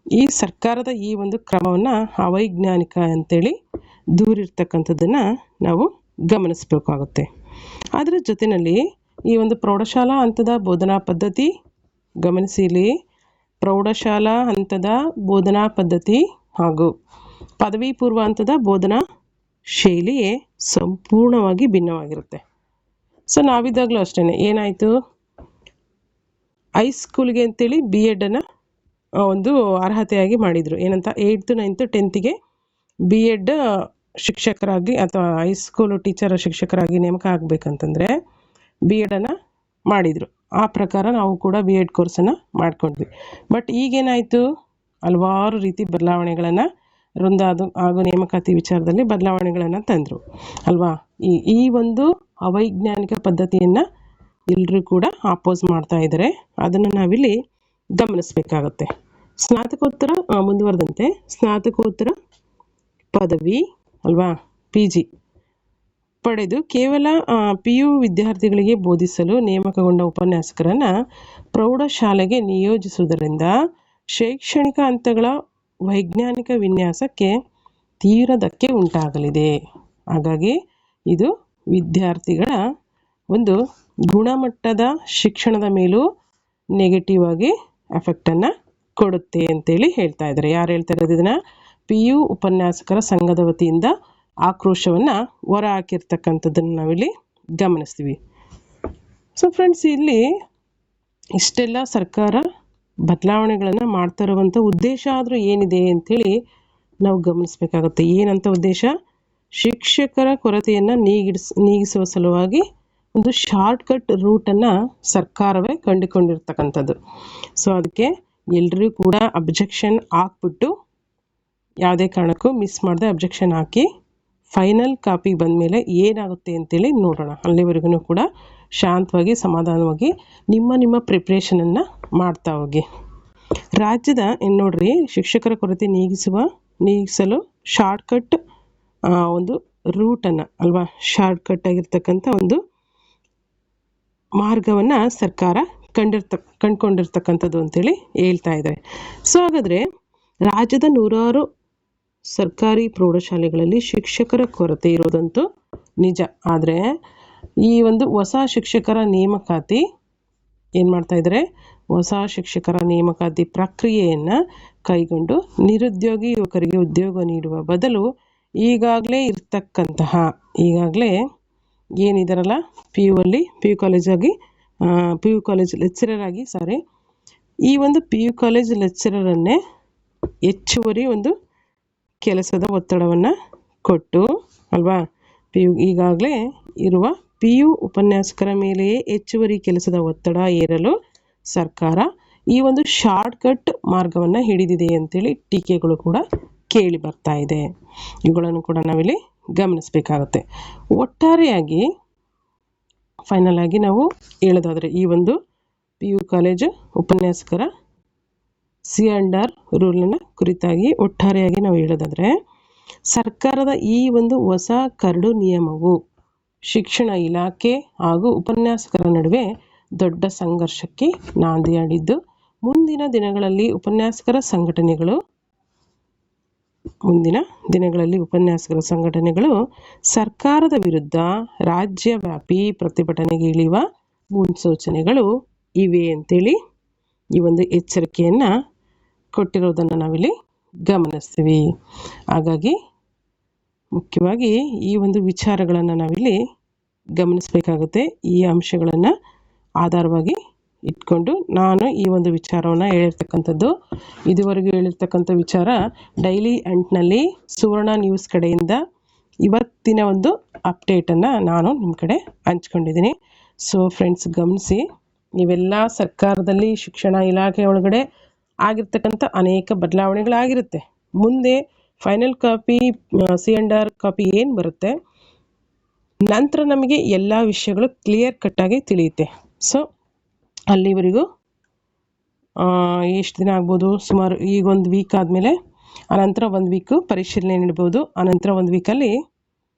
ಈ ಸರ್ಕಾರದ ಈ ಒಂದು ಕ್ರಮವನ್ನು ಅವೈಜ್ಞಾನಿಕ ಅಂತೇಳಿ ದೂರಿರ್ತಕ್ಕಂಥದ್ದನ್ನು ನಾವು ಗಮನಿಸಬೇಕಾಗುತ್ತೆ. ಅದರ ಜೊತೆಯಲ್ಲಿ ಈ ಒಂದು ಪ್ರೌಢಶಾಲಾ ಹಂತದ ಬೋಧನಾ ಪದ್ಧತಿ ಗಮನಿಸಿ, ಇಲ್ಲಿ ಪ್ರೌಢಶಾಲಾ ಹಂತದ ಬೋಧನಾ ಪದ್ಧತಿ ಹಾಗೂ ಪದವಿ ಪೂರ್ವ ಹಂತದ ಬೋಧನಾ ಶೈಲಿಯೇ ಸಂಪೂರ್ಣವಾಗಿ ಭಿನ್ನವಾಗಿರುತ್ತೆ. ಸೊ ನಾವಿದ್ದಾಗಲೂ ಅಷ್ಟೇ ಏನಾಯಿತು, ಹೈಸ್ಕೂಲ್ಗೆ ಅಂತೇಳಿ B.Edನ್ನು ಒಂದು ಅರ್ಹತೆಯಾಗಿ ಮಾಡಿದರು. ಏನಂತ 8th 9th 10th B.Ed ಶಿಕ್ಷಕರಾಗಿ ಅಥವಾ ಹೈಸ್ಕೂಲ್ ಟೀಚರ್ ಶಿಕ್ಷಕರಾಗಿ ನೇಮಕ ಆಗಬೇಕಂತಂದರೆ B.Edನ್ನು ಮಾಡಿದರು. ಆ ಪ್ರಕಾರ ನಾವು ಕೂಡ B.Ed ಕೋರ್ಸನ್ನು ಮಾಡ್ಕೊಂಡ್ವಿ. ಬಟ್ ಈಗೇನಾಯಿತು, ಹಲವಾರು ರೀತಿ ಬದಲಾವಣೆಗಳನ್ನು ಹಾಗೂ ನೇಮಕಾತಿ ವಿಚಾರದಲ್ಲಿ ಬದಲಾವಣೆಗಳನ್ನು ತಂದರು ಅಲ್ವಾ. ಈ ಒಂದು ಅವೈಜ್ಞಾನಿಕ ಪದ್ಧತಿಯನ್ನು ಎಲ್ಲರೂ ಕೂಡ ಅಪೋಸ್ ಮಾಡ್ತಾ ಇದ್ದಾರೆ. ಅದನ್ನು ನಾವಿಲ್ಲಿ ಗಮನಿಸಬೇಕಾಗತ್ತೆ. ಸ್ನಾತಕೋತ್ತರ ಮುಂದುವರೆದಂತೆ ಸ್ನಾತಕೋತ್ತರ ಪದವಿ ಅಲ್ವಾ PG ಪಡೆದು ಕೇವಲ PU ವಿದ್ಯಾರ್ಥಿಗಳಿಗೆ ಬೋಧಿಸಲು ನೇಮಕಗೊಂಡ ಉಪನ್ಯಾಸಕರನ್ನು ಪ್ರೌಢಶಾಲೆಗೆ ನಿಯೋಜಿಸುವುದರಿಂದ ಶೈಕ್ಷಣಿಕ ಹಂತಗಳ ವೈಜ್ಞಾನಿಕ ವಿನ್ಯಾಸಕ್ಕೆ ತೀವ್ರ ಧಕ್ಕೆ ಉಂಟಾಗಲಿದೆ. ಹಾಗಾಗಿ ಇದು ವಿದ್ಯಾರ್ಥಿಗಳ ಒಂದು ಗುಣಮಟ್ಟದ ಶಿಕ್ಷಣದ ಮೇಲೂ ನೆಗೆಟಿವ್ ಆಗಿ ಎಫೆಕ್ಟನ್ನು ಕೊಡುತ್ತೆ ಅಂತೇಳಿ ಹೇಳ್ತಾ ಇದ್ದಾರೆ. ಯಾರು ಹೇಳ್ತಾ ಇರೋದು ಇದನ್ನು? PU ಉಪನ್ಯಾಸಕರ ಸಂಘದ ವತಿಯಿಂದ ಆಕ್ರೋಶವನ್ನು ಹೊರ ಹಾಕಿರ್ತಕ್ಕಂಥದ್ದನ್ನು ನಾವಿಲ್ಲಿ ಗಮನಿಸ್ತೀವಿ. ಸೊ ಫ್ರೆಂಡ್ಸ್, ಇಲ್ಲಿ ಇಷ್ಟೆಲ್ಲ ಸರ್ಕಾರ ಬದಲಾವಣೆಗಳನ್ನು ಮಾಡ್ತಾ ಇರುವಂಥ ಉದ್ದೇಶ ಆದರೂ ಏನಿದೆ ಅಂಥೇಳಿ ನಾವು ಗಮನಿಸಬೇಕಾಗುತ್ತೆ. ಏನಂತ ಉದ್ದೇಶ? ಶಿಕ್ಷಕರ ಕೊರತೆಯನ್ನು ನೀಗಿಸುವ ಸಲುವಾಗಿ ಒಂದು ಶಾರ್ಟ್ಕಟ್ ರೂಟನ್ನು ಸರ್ಕಾರವೇ ಕಂಡುಕೊಂಡಿರ್ತಕ್ಕಂಥದ್ದು. ಸೊ ಅದಕ್ಕೆ ಎಲ್ಲರೂ ಕೂಡ ಅಬ್ಜೆಕ್ಷನ್ ಹಾಕ್ಬಿಟ್ಟು, ಯಾವುದೇ ಕಾರಣಕ್ಕೂ ಮಿಸ್ ಮಾಡದೆ ಅಬ್ಜೆಕ್ಷನ್ ಹಾಕಿ ಫೈನಲ್ ಕಾಪಿ ಬಂದ ಮೇಲೆ ಏನಾಗುತ್ತೆ ಅಂತೇಳಿ ನೋಡೋಣ. ಅಲ್ಲಿವರೆಗೂ ಕೂಡ ಶಾಂತವಾಗಿ ಸಮಾಧಾನವಾಗಿ ನಿಮ್ಮ ಪ್ರಿಪ್ರೇಷನನ್ನು ಮಾಡ್ತಾ ಹೋಗಿ. ರಾಜ್ಯದ ನೋಡ್ರಿ, ಶಿಕ್ಷಕರ ಕೊರತೆ ನೀಗಿಸಲು ಶಾರ್ಟ್ಕಟ್ ಒಂದು ರೂಟನ್ನು ಅಲ್ವಾ, ಶಾರ್ಟ್ಕಟ್ ಆಗಿರ್ತಕ್ಕಂಥ ಒಂದು ಮಾರ್ಗವನ್ನು ಸರ್ಕಾರ ಕಂಡುಕೊಂಡಿರ್ತಕ್ಕಂಥದ್ದು ಅಂತೇಳಿ ಹೇಳ್ತಾ ಇದ್ದಾರೆ. ಸೊ ಹಾಗಾದರೆ ರಾಜ್ಯದ 100 ಸರ್ಕಾರಿ ಪ್ರೌಢಶಾಲೆಗಳಲ್ಲಿ ಶಿಕ್ಷಕರ ಕೊರತೆ ಇರೋದಂತೂ ನಿಜ. ಆದರೆ ಈ ಒಂದು ಹೊಸ ಶಿಕ್ಷಕರ ನೇಮಕಾತಿ ಏನು ಮಾಡ್ತಾ ಇದ್ದಾರೆ, ಹೊಸ ಶಿಕ್ಷಕರ ನೇಮಕಾತಿ ಪ್ರಕ್ರಿಯೆಯನ್ನು ಕೈಗೊಂಡು ನಿರುದ್ಯೋಗಿ ಯುವಕರಿಗೆ ಉದ್ಯೋಗ ನೀಡುವ ಬದಲು ಈಗಾಗಲೇ ಏನಿದಾರಲ್ಲ ಪಿ ಯು ಕಾಲೇಜ್ ಲೆಕ್ಚರರ್ ಆಗಿ ಈ ಒಂದು ಪಿ ಯು ಕಾಲೇಜ್ ಲೆಕ್ಚರರನ್ನೇ ಹೆಚ್ಚುವರಿ ಒಂದು ಕೆಲಸದ ಒತ್ತಡವನ್ನು ಕೊಟ್ಟು ಅಲ್ವಾ, ಈಗಾಗಲೇ ಇರುವ ಪಿ ಯು ಉಪನ್ಯಾಸಕರ ಮೇಲೆಯೇ ಹೆಚ್ಚುವರಿ ಕೆಲಸದ ಒತ್ತಡ ಏರಲು ಸರ್ಕಾರ ಈ ಒಂದು ಶಾರ್ಟ್ಕಟ್ ಮಾರ್ಗವನ್ನು ಹಿಡಿದಿದೆ ಅಂತೇಳಿ ಟೀಕೆಗಳು ಕೂಡ ಕೇಳಿ ಬರ್ತಾ ಇದೆ. ಇವುಗಳನ್ನು ಕೂಡ ನಾವಿಲ್ಲಿ ಗಮನಿಸಬೇಕಾಗುತ್ತೆ. ಒಟ್ಟಾರೆಯಾಗಿ ಫೈನಲ್ ಆಗಿ ನಾವು ಹೇಳೋದಾದರೆ ಈ ಒಂದು ಪಿ ಯು ಕಾಲೇಜು ಉಪನ್ಯಾಸಕರ C&R ರೂಲನ್ನು ಕುರಿತಾಗಿ ಒಟ್ಟಾರೆಯಾಗಿ ನಾವು ಹೇಳೋದಾದರೆ, ಸರ್ಕಾರದ ಈ ಒಂದು ಹೊಸ ಕರಡು ನಿಯಮವು ಶಿಕ್ಷಣ ಇಲಾಖೆ ಹಾಗೂ ಉಪನ್ಯಾಸಕರ ನಡುವೆ ದೊಡ್ಡ ಸಂಘರ್ಷಕ್ಕೆ ನಾಂದಿಯಾಡಿದ್ದು, ಮುಂದಿನ ದಿನಗಳಲ್ಲಿ ಉಪನ್ಯಾಸಕರ ಸಂಘಟನೆಗಳು ಸರ್ಕಾರದ ವಿರುದ್ಧ ರಾಜ್ಯವ್ಯಾಪಿ ಪ್ರತಿಭಟನೆಗೆ ಇಳಿಯುವ ಮುನ್ಸೂಚನೆಗಳು ಇವೆ ಅಂತೇಳಿ ಈ ಒಂದು ಎಚ್ಚರಿಕೆಯನ್ನು ಕೊಟ್ಟಿರೋದನ್ನು ನಾವಿಲ್ಲಿ ಗಮನಿಸ್ತೀವಿ. ಹಾಗಾಗಿ ಮುಖ್ಯವಾಗಿ ಈ ಒಂದು ವಿಚಾರಗಳನ್ನು ನಾವಿಲ್ಲಿ ಗಮನಿಸಬೇಕಾಗುತ್ತೆ. ಈ ಅಂಶಗಳನ್ನು ಆಧಾರವಾಗಿ ಇಟ್ಕೊಂಡು ನಾನು ಈ ಒಂದು ವಿಚಾರವನ್ನು ಹೇಳಿರ್ತಕ್ಕಂಥದ್ದು. ಇದುವರೆಗೂ ಹೇಳಿರ್ತಕ್ಕಂಥ ವಿಚಾರ ಡೈಲಿ ಅಂಟ್ನಲ್ಲಿ ಸುವರ್ಣ ನ್ಯೂಸ್ ಕಡೆಯಿಂದ ಇವತ್ತಿನ ಒಂದು ಅಪ್ಡೇಟನ್ನು ನಾನು ನಿಮ್ಮ ಕಡೆ ಹಂಚ್ಕೊಂಡಿದ್ದೀನಿ. ಸೊ ಫ್ರೆಂಡ್ಸ್, ಗಮನಿಸಿ, ಇವೆಲ್ಲ ಸರ್ಕಾರದಲ್ಲಿ ಶಿಕ್ಷಣ ಇಲಾಖೆ ಒಳಗಡೆ ಆಗಿರ್ತಕ್ಕಂಥ ಅನೇಕ ಬದಲಾವಣೆಗಳಾಗಿರುತ್ತೆ. ಮುಂದೆ ಫೈನಲ್ ಕಾಪಿ C&R ಕಾಪಿ ಏನು ಬರುತ್ತೆ, ನಂತರ ನಮಗೆ ಎಲ್ಲ ವಿಷಯಗಳು ಕ್ಲಿಯರ್ ಕಟ್ಟಾಗಿ ತಿಳಿಯುತ್ತೆ. ಸೊ ಅಲ್ಲಿವರೆಗೂ ಎಷ್ಟು ದಿನ ಆಗ್ಬೋದು, ಸುಮಾರು ಈಗ ಒಂದು ವೀಕ್ ಆದಮೇಲೆ ಅನಂತರ ಒಂದು ವೀಕು ಪರಿಶೀಲನೆ ನೀಡ್ಬೋದು. ಅನಂತರ ಒಂದು ವೀಕಲ್ಲಿ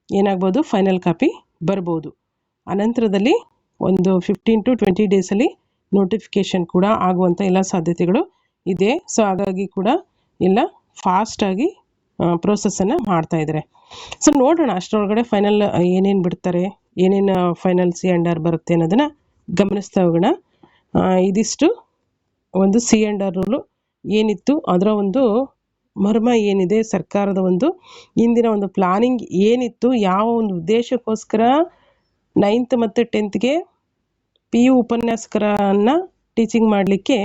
ಏನಾಗ್ಬೋದು, ಫೈನಲ್ ಕಾಪಿ ಬರ್ಬೋದು. ಅನಂತರದಲ್ಲಿ ಒಂದು 15 to 20 ಡೇಸಲ್ಲಿ ನೋಟಿಫಿಕೇಷನ್ ಕೂಡ ಆಗುವಂಥ ಎಲ್ಲ ಸಾಧ್ಯತೆಗಳು ಇದೆ. ಸೊ ಹಾಗಾಗಿ ಕೂಡ ಎಲ್ಲ ಫಾಸ್ಟಾಗಿ ಪ್ರೋಸೆಸ್ಸನ್ನು ಮಾಡ್ತಾಯಿದ್ದಾರೆ. ಸೊ ನೋಡೋಣ ಅಷ್ಟರೊಳಗಡೆ ಫೈನಲ್ ಏನೇನು ಬಿಡ್ತಾರೆ, ಏನೇನು ಫೈನಲ್ C&R ಬರುತ್ತೆ ಅನ್ನೋದನ್ನು ಗಮನಿಸ್ತಾ ಹೋಗೋಣ. ಇದಿಷ್ಟು ಒಂದು C&R ರೂಲು ಏನಿತ್ತು, ಅದರ ಒಂದು ಮರ್ಮ ಏನಿದೆ, ಸರ್ಕಾರದ ಒಂದು ಇಂದಿನ ಒಂದು ಪ್ಲಾನಿಂಗ್ ಏನಿತ್ತು, ಯಾವ ಒಂದು ಉದ್ದೇಶಕ್ಕೋಸ್ಕರ 9th ಮತ್ತು 10th PU ಉಪನ್ಯಾಸಕರನ್ನು ಟೀಚಿಂಗ್ ಮಾಡಲಿಕ್ಕೆ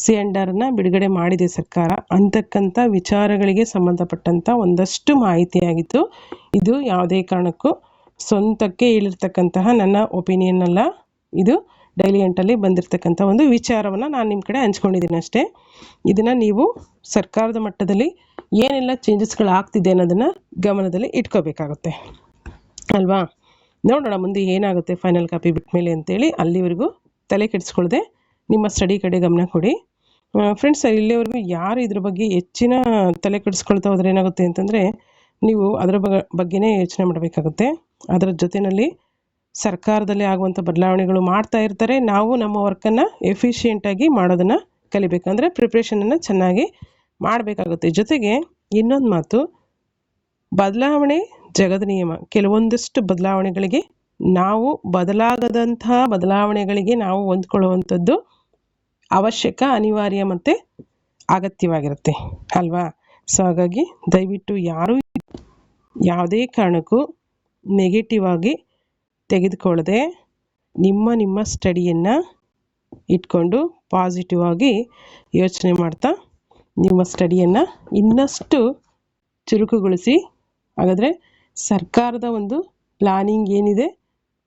C&Rನ ಬಿಡುಗಡೆ ಮಾಡಿದೆ ಸರ್ಕಾರ ಅಂತಕ್ಕಂಥ ವಿಚಾರಗಳಿಗೆ ಸಂಬಂಧಪಟ್ಟಂಥ ಒಂದಷ್ಟು ಮಾಹಿತಿಯಾಗಿತ್ತು. ಇದು ಯಾವುದೇ ಕಾರಣಕ್ಕೂ ಸ್ವಂತಕ್ಕೆ ಹೇಳಿರ್ತಕ್ಕಂತಹ ನನ್ನ ಒಪಿನಿಯನ್ ಅಲ್ಲ. ಇದು ಡೈಲಿ ಎಂಟಲ್ಲಿ ಬಂದಿರತಕ್ಕಂಥ ಒಂದು ವಿಚಾರವನ್ನು ನಾನು ನಿಮ್ಮ ಕಡೆ ಹಂಚ್ಕೊಂಡಿದ್ದೀನಿ ಅಷ್ಟೇ. ಇದನ್ನು ನೀವು ಸರ್ಕಾರದ ಮಟ್ಟದಲ್ಲಿ ಏನೆಲ್ಲ ಚೇಂಜಸ್ಗಳಾಗ್ತಿದೆ ಅನ್ನೋದನ್ನು ಗಮನದಲ್ಲಿ ಇಟ್ಕೋಬೇಕಾಗುತ್ತೆ ಅಲ್ವಾ. ನೋಡೋಣ ಮುಂದೆ ಏನಾಗುತ್ತೆ ಫೈನಲ್ ಕಾಪಿ ಬಿಟ್ಟ ಮೇಲೆ ಅಂತೇಳಿ. ಅಲ್ಲಿವರೆಗೂ ತಲೆ ಕೆಡಿಸ್ಕೊಳ್ಳದೆ ನಿಮ್ಮ ಸ್ಟಡಿ ಕಡೆ ಗಮನ ಕೊಡಿ ಫ್ರೆಂಡ್ಸ್. ಇಲ್ಲಿವರೆಗೂ ಯಾರು ಇದ್ರ ಬಗ್ಗೆ ಹೆಚ್ಚಿನ ತಲೆ ಕೆಡಿಸ್ಕೊಳ್ತಾ ಹೋದ್ರೆ ಏನಾಗುತ್ತೆ ಅಂತಂದರೆ, ನೀವು ಅದರ ಬಗ್ಗೆನೇ ಯೋಚನೆ ಮಾಡಬೇಕಾಗುತ್ತೆ. ಅದರ ಜೊತೆಯಲ್ಲಿ ಸರ್ಕಾರದಲ್ಲಿ ಆಗುವಂಥ ಬದಲಾವಣೆಗಳು ಮಾಡ್ತಾ ಇರ್ತಾರೆ. ನಾವು ನಮ್ಮ ವರ್ಕನ್ನು ಎಫಿಷಿಯೆಂಟಾಗಿ ಮಾಡೋದನ್ನು ಕಲಿಬೇಕಂದ್ರೆ ಪ್ರಿಪ್ರೇಷನನ್ನು ಚೆನ್ನಾಗಿ ಮಾಡಬೇಕಾಗುತ್ತೆ. ಜೊತೆಗೆ ಇನ್ನೊಂದು ಮಾತು, ಬದಲಾವಣೆ ಜಗದ ನಿಯಮ. ಕೆಲವೊಂದಷ್ಟು ಬದಲಾವಣೆಗಳಿಗೆ ನಾವು ಬದಲಾವಣೆಗಳಿಗೆ ನಾವು ಹೊಂದ್ಕೊಳ್ಳುವಂಥದ್ದು ಅವಶ್ಯಕ, ಅನಿವಾರ್ಯ ಮತ್ತು ಅಗತ್ಯವಾಗಿರುತ್ತೆ ಅಲ್ವಾ. ಸೊ ಹಾಗಾಗಿ ದಯವಿಟ್ಟು ಯಾರೂ ಯಾವುದೇ ಕಾರಣಕ್ಕೂ ನೆಗೆಟಿವ್ ಆಗಿ ತೆಗೆದುಕೊಳ್ಳದೆ ನಿಮ್ಮ ಸ್ಟಡಿಯನ್ನು ಇಟ್ಕೊಂಡು ಪಾಸಿಟಿವ್ ಆಗಿ ಯೋಚನೆ ಮಾಡ್ತಾ ನಿಮ್ಮ ಸ್ಟಡಿಯನ್ನು ಇನ್ನಷ್ಟು ಚುರುಕುಗೊಳಿಸಿ. ಹಾಗಾದರೆ ಸರ್ಕಾರದ ಒಂದು ಪ್ಲಾನಿಂಗ್ ಏನಿದೆ,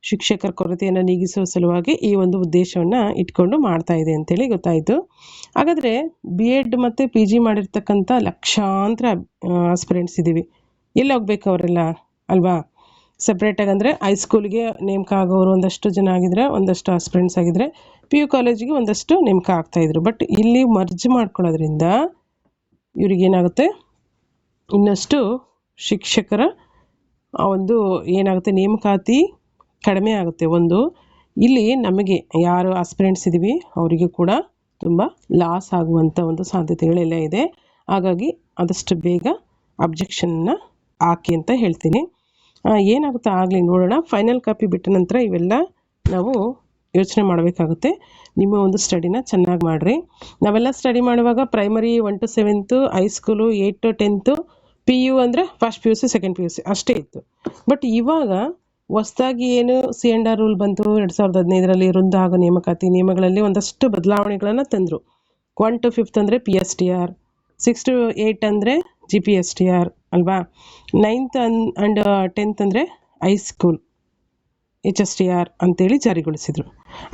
ಶಿಕ್ಷಕರ ಕೊರತೆಯನ್ನು ನೀಗಿಸುವ ಸಲುವಾಗಿ ಈ ಒಂದು ಉದ್ದೇಶವನ್ನು ಇಟ್ಕೊಂಡು ಮಾಡ್ತಾ ಇದೆ ಅಂತೇಳಿ ಗೊತ್ತಾಯಿತು. ಹಾಗಾದರೆ BEd ಮತ್ತು PG ಮಾಡಿರ್ತಕ್ಕಂಥ ಲಕ್ಷಾಂತರ ಆಸ್ಪಿರೆಂಟ್ಸ್ ಇದ್ದೀವಿ. ಎಲ್ಲಿ ಹೋಗ್ಬೇಕು ಅವರೆಲ್ಲ ಅಲ್ವಾ. ಸಪ್ರೇಟಾಗಿ ಅಂದರೆ ಹೈಸ್ಕೂಲ್ಗೆ ನೇಮಕ ಆಗೋರು ಒಂದಷ್ಟು ಜನ ಆಗಿದ್ರೆ, ಒಂದಷ್ಟು ಆಸ್ಪಿರೆಂಟ್ಸ್ ಆಗಿದ್ದರೆ PU ಕಾಲೇಜಿಗೆ ಒಂದಷ್ಟು ನೇಮಕ ಆಗ್ತಾಯಿದ್ರು. ಬಟ್ ಇಲ್ಲಿ ಮರ್ಜ್ ಮಾಡ್ಕೊಳ್ಳೋದ್ರಿಂದ ಇವ್ರಿಗೇನಾಗುತ್ತೆ, ಇನ್ನಷ್ಟು ಶಿಕ್ಷಕರ ಒಂದು ಏನಾಗುತ್ತೆ ನೇಮಕಾತಿ ಕಡಿಮೆ ಆಗುತ್ತೆ. ಒಂದು ಇಲ್ಲಿ ನಮಗೆ ಯಾರು ಆಸ್ಪಿರೆಂಟ್ಸ್ ಇದ್ದೀವಿ ಅವರಿಗೂ ಕೂಡ ತುಂಬ ಲಾಸ್ ಆಗುವಂಥ ಒಂದು ಸಾಧ್ಯತೆಗಳೆಲ್ಲ ಇದೆ. ಹಾಗಾಗಿ ಆದಷ್ಟು ಬೇಗ ಅಬ್ಜೆಕ್ಷನ್ನ ಹಾಕಿ ಅಂತ ಹೇಳ್ತೀನಿ. ಏನಾಗುತ್ತಾ ಆಗಲಿ ನೋಡೋಣ. ಫೈನಲ್ ಕಾಪಿ ಬಿಟ್ಟ ನಂತರ ಇವೆಲ್ಲ ನಾವು ಯೋಚನೆ ಮಾಡಬೇಕಾಗುತ್ತೆ. ನಿಮ್ಮ ಒಂದು ಸ್ಟಡಿನ ಚೆನ್ನಾಗಿ ಮಾಡಿರಿ. ನಾವೆಲ್ಲ ಸ್ಟಡಿ ಮಾಡುವಾಗ primary 1 to 7th, high school 8 to 10th, PU ಅಂದರೆ ಫಸ್ಟ್ PUC ಸೆಕೆಂಡ್ PUC ಅಷ್ಟೇ ಇತ್ತು. ಬಟ್ ಇವಾಗ ಹೊಸದಾಗಿ ಏನು C&R ರೂಲ್ ಬಂತು 2015ರಲ್ಲಿ, ವೃಂದ ಹಾಗೂ ನೇಮಕಾತಿ ನಿಯಮಗಳಲ್ಲಿ ಒಂದಷ್ಟು ಬದಲಾವಣೆಗಳನ್ನು ತಂದರು. 1 to 5th ಅಂದರೆ PSTR, 6 to 8 ಅಂದರೆ GPSTR ಅಲ್ವಾ. 9th ಆ್ಯಂಡ್ 10th ಅಂದರೆ ಹೈಸ್ಕೂಲ್ HSTR ಅಂತೇಳಿ ಜಾರಿಗೊಳಿಸಿದರು.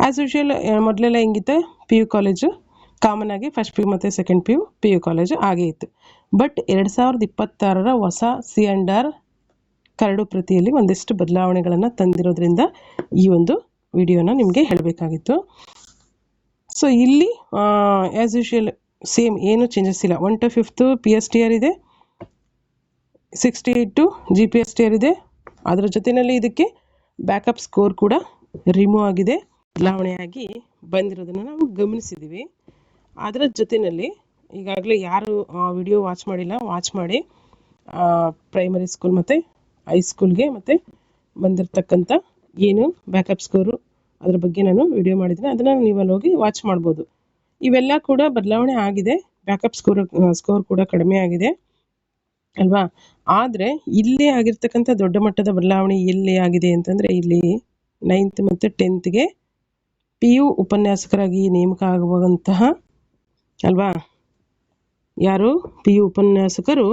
ಆ್ಯಸ್ ಯೂಶುವಲ್ ಮೊದಲೆಲ್ಲ ಹೆಂಗಿತ್ತು, PU ಕಾಲೇಜು ಕಾಮನ್ ಆಗಿ ಫಸ್ಟ್ PU ಮತ್ತು ಸೆಕೆಂಡ್ PU ಕಾಲೇಜು ಹಾಗೇ ಇತ್ತು. ಬಟ್ 2026ರ ಹೊಸ C&R ಕರಡು ಪ್ರತಿಯಲ್ಲಿ ಒಂದಿಷ್ಟು ಬದಲಾವಣೆಗಳನ್ನು ತಂದಿರೋದ್ರಿಂದ ಈ ಒಂದು ವಿಡಿಯೋನ ನಿಮಗೆ ಹೇಳಬೇಕಾಗಿತ್ತು. ಸೊ ಇಲ್ಲಿ ಆ್ಯಸ್ ಯೂಶುವಲ್ ಸೇಮ್ ಏನು ಚೇಂಜಸ್ ಇಲ್ಲ. 1 to 5th PSTR ಇದೆ, 6 to 8 GPSTR ಇದೆ. ಅದರ ಜೊತೆಯಲ್ಲಿ ಇದಕ್ಕೆ ಬ್ಯಾಕಪ್ ಸ್ಕೋರ್ ಕೂಡ ರಿಮೂವ್ ಆಗಿದೆ, ಬದಲಾವಣೆಯಾಗಿ ಬಂದಿರೋದನ್ನು ನಾವು ಗಮನಿಸಿದ್ದೀವಿ. ಅದರ ಜೊತೆಯಲ್ಲಿ ಈಗಾಗಲೇ ಯಾರು ವಿಡಿಯೋ ವಾಚ್ ಮಾಡಿಲ್ಲ, ವಾಚ್ ಮಾಡಿ. ಪ್ರೈಮರಿ ಸ್ಕೂಲ್ ಮತ್ತು ಹೈಸ್ಕೂಲ್ಗೆ ಮತ್ತು ಬಂದಿರತಕ್ಕಂಥ ಏನು ಬ್ಯಾಕಪ್ ಸ್ಕೋರು ಅದ್ರ ಬಗ್ಗೆ ನಾನು ವಿಡಿಯೋ ಮಾಡಿದ್ದೀನಿ, ಅದನ್ನು ನೀವು ಅಲ್ಲಿ ಹೋಗಿ ವಾಚ್ ಮಾಡ್ಬೋದು. ಇವೆಲ್ಲ ಕೂಡ ಬದಲಾವಣೆ ಆಗಿದೆ. ಬ್ಯಾಕಪ್ ಸ್ಕೋರ್ ಕೂಡ ಕಡಿಮೆ ಆಗಿದೆ ಅಲ್ವಾ. ಆದರೆ ಇಲ್ಲೇ ಆಗಿರ್ತಕ್ಕಂಥ ದೊಡ್ಡ ಮಟ್ಟದ ಬದಲಾವಣೆ ಎಲ್ಲಿ ಆಗಿದೆ ಅಂತಂದರೆ, ಇಲ್ಲಿ 9th ಮತ್ತು 10thಗೆ PU ಉಪನ್ಯಾಸಕರಾಗಿ ನೇಮಕ ಆಗುವಂತಹ ಅಲ್ವಾ, ಯಾರು PU ಉಪನ್ಯಾಸಕರು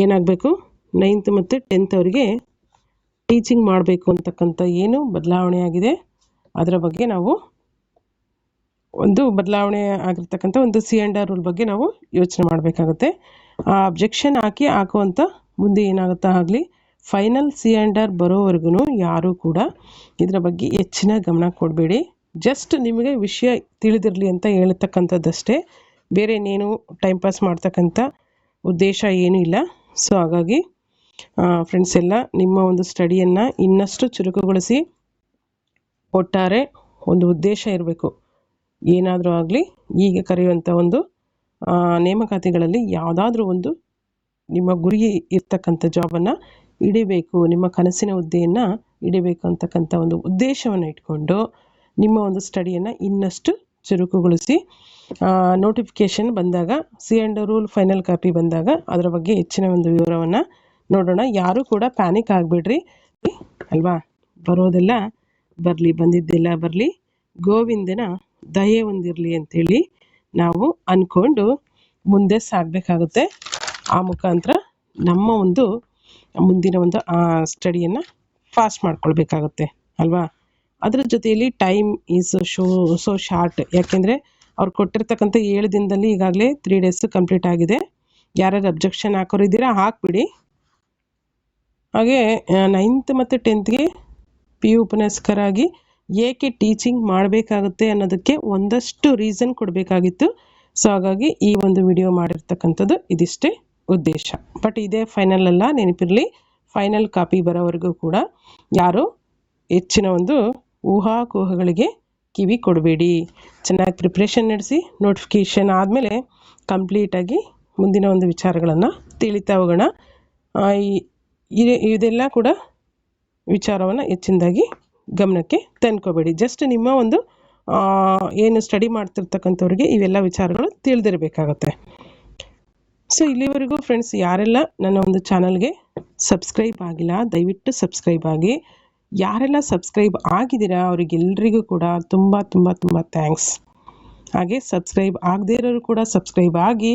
ಏನಾಗಬೇಕು, 9th ಮತ್ತು 10th ಅವರಿಗೆ ಟೀಚಿಂಗ್ ಮಾಡಬೇಕು ಅಂತಕ್ಕಂಥ ಏನು ಬದಲಾವಣೆ ಆಗಿದೆ ಅದರ ಬಗ್ಗೆ ನಾವು ಒಂದು ಬದಲಾವಣೆ ಆಗಿರ್ತಕ್ಕಂಥ ಒಂದು C&R ರೂಲ್ ಬಗ್ಗೆ ನಾವು ಯೋಚನೆ ಮಾಡಬೇಕಾಗುತ್ತೆ. ಅಬ್ಜೆಕ್ಷನ್ ಹಾಕುವಂಥ ಮುಂದೆ ಏನಾಗುತ್ತಾ ಆಗಲಿ, ಫೈನಲ್ C&R ಬರೋವರೆಗೂ ಯಾರೂ ಕೂಡ ಇದರ ಬಗ್ಗೆ ಹೆಚ್ಚಿನ ಗಮನ ಕೊಡಬೇಡಿ. ಜಸ್ಟ್ ನಿಮಗೆ ವಿಷಯ ತಿಳಿದಿರಲಿ ಅಂತ ಹೇಳ್ತಕ್ಕಂಥದ್ದಷ್ಟೇ, ಬೇರೆ ಇನ್ನೇನು ಟೈಮ್ ಪಾಸ್ ಮಾಡ್ತಕ್ಕಂಥ ಉದ್ದೇಶ ಏನೂ ಇಲ್ಲ. ಸೊ ಹಾಗಾಗಿ ಫ್ರೆಂಡ್ಸ್ ಎಲ್ಲ ನಿಮ್ಮ ಒಂದು ಸ್ಟಡಿಯನ್ನು ಇನ್ನಷ್ಟು ಚುರುಕುಗೊಳಿಸಿ. ಒಟ್ಟಾರೆ ಒಂದು ಉದ್ದೇಶ ಇರಬೇಕು. ಏನಾದರೂ ಆಗಲಿ ಈಗ ಕರೆಯುವಂಥ ಒಂದು ನೇಮಕಾತಿಗಳಲ್ಲಿ ಯಾವುದಾದ್ರೂ ಒಂದು ನಿಮ್ಮ ಗುರಿ ಇರ್ತಕ್ಕಂಥ ಜಾಬನ್ನು ಹಿಡಿಬೇಕು, ನಿಮ್ಮ ಕನಸಿನ ಹುದ್ದೆಯನ್ನು ಹಿಡಿಬೇಕು ಅಂತಕ್ಕಂಥ ಒಂದು ಉದ್ದೇಶವನ್ನು ಇಟ್ಕೊಂಡು ನಿಮ್ಮ ಒಂದು ಸ್ಟಡಿಯನ್ನು ಇನ್ನಷ್ಟು ಚುರುಕುಗೊಳಿಸಿ. ನೋಟಿಫಿಕೇಷನ್ ಬಂದಾಗ, C&R ರೂಲ್ ಫೈನಲ್ ಕಾಪಿ ಬಂದಾಗ ಅದರ ಬಗ್ಗೆ ಹೆಚ್ಚಿನ ಒಂದು ವಿವರವನ್ನು ನೋಡೋಣ. ಯಾರೂ ಕೂಡ ಪ್ಯಾನಿಕ್ ಆಗಬೇಡ್ರಿ ಅಲ್ವಾ. ಬರೋದೆಲ್ಲ ಬರಲಿ, ಬಂದಿದ್ದೆಲ್ಲ ಬರಲಿ, ಗೋವಿಂದನ ದಯೆ ಹೊಂದಿರಲಿ ಅಂಥೇಳಿ ನಾವು ಅಂದ್ಕೊಂಡು ಮುಂದೆ ಸಾಗಬೇಕಾಗುತ್ತೆ. ಆ ಮುಖಾಂತರ ನಮ್ಮ ಒಂದು ಮುಂದಿನ ಒಂದು ಸ್ಟಡಿಯನ್ನು ಫಾಸ್ಟ್ ಮಾಡ್ಕೊಳ್ಬೇಕಾಗುತ್ತೆ ಅಲ್ವಾ. ಅದರ ಜೊತೆಯಲ್ಲಿ ಟೈಮ್ ಈಸ್ ಸೋ ಶಾರ್ಟ್. ಯಾಕೆಂದರೆ ಅವ್ರು ಕೊಟ್ಟಿರ್ತಕ್ಕಂಥ 7 ದಿನದಲ್ಲಿ ಈಗಾಗಲೇ 3 days ಕಂಪ್ಲೀಟ್ ಆಗಿದೆ. ಯಾರ್ಯಾರು ಅಬ್ಜೆಕ್ಷನ್ ಹಾಕೋರಿದ್ದೀರಾ ಹಾಕ್ಬಿಡಿ. ಹಾಗೆ 9th ಮತ್ತು 10thಗೆ PU ಉಪನ್ಯಾಸಕರಾಗಿ ಏಕೆ ಟೀಚಿಂಗ್ ಮಾಡಬೇಕಾಗುತ್ತೆ ಅನ್ನೋದಕ್ಕೆ ಒಂದಷ್ಟು ರೀಸನ್ ಕೊಡಬೇಕಾಗಿತ್ತು. ಸೊ ಹಾಗಾಗಿ ಈ ಒಂದು ವಿಡಿಯೋ ಮಾಡಿರ್ತಕ್ಕಂಥದ್ದು ಇದಿಷ್ಟೇ ಉದ್ದೇಶ. ಬಟ್ ಇದೇ ಫೈನಲ್ ಅಲ್ಲ, ನೆನಪಿರಲಿ. ಫೈನಲ್ ಕಾಪಿ ಬರೋವರೆಗೂ ಕೂಡ ಯಾರು ಹೆಚ್ಚಿನ ಒಂದು ಊಹಾಪೋಹಗಳಿಗೆ ಕಿವಿ ಕೊಡಬೇಡಿ. ಚೆನ್ನಾಗಿ ಪ್ರಿಪ್ರೇಷನ್ ನಡೆಸಿ. ನೋಟಿಫಿಕೇಷನ್ ಆದಮೇಲೆ ಕಂಪ್ಲೀಟಾಗಿ ಮುಂದಿನ ಒಂದು ವಿಚಾರಗಳನ್ನು ತಿಳಿತಾ ಹೋಗೋಣ. ಇದೆಲ್ಲ ಕೂಡ ವಿಚಾರವನ್ನು ಹೆಚ್ಚಿನದಾಗಿ ಗಮನಕ್ಕೆ ತಂದ್ಕೋಬೇಡಿ. ಜಸ್ಟ್ ನಿಮ್ಮ ಒಂದು ಏನು ಸ್ಟಡಿ ಮಾಡ್ತಿರ್ತಕ್ಕಂಥವ್ರಿಗೆ ಇವೆಲ್ಲ ವಿಚಾರಗಳು ತಿಳಿದಿರಬೇಕಾಗತ್ತೆ. ಸೊ ಇಲ್ಲಿವರೆಗೂ ಫ್ರೆಂಡ್ಸ್ ಯಾರೆಲ್ಲ ನನ್ನ ಒಂದು ಚಾನಲ್ಗೆ ಸಬ್ಸ್ಕ್ರೈಬ್ ಆಗಿಲ್ಲ, ದಯವಿಟ್ಟು ಸಬ್ಸ್ಕ್ರೈಬ್ ಆಗಿ. ಯಾರೆಲ್ಲ ಸಬ್ಸ್ಕ್ರೈಬ್ ಆಗಿದ್ದೀರಾ ಅವರಿಗೆಲ್ರಿಗೂ ಕೂಡ ತುಂಬ ತುಂಬ ತುಂಬ ಥ್ಯಾಂಕ್ಸ್. ಹಾಗೆ ಸಬ್ಸ್ಕ್ರೈಬ್ ಆಗದೇ ಇರೋರು ಕೂಡ ಸಬ್ಸ್ಕ್ರೈಬ್ ಆಗಿ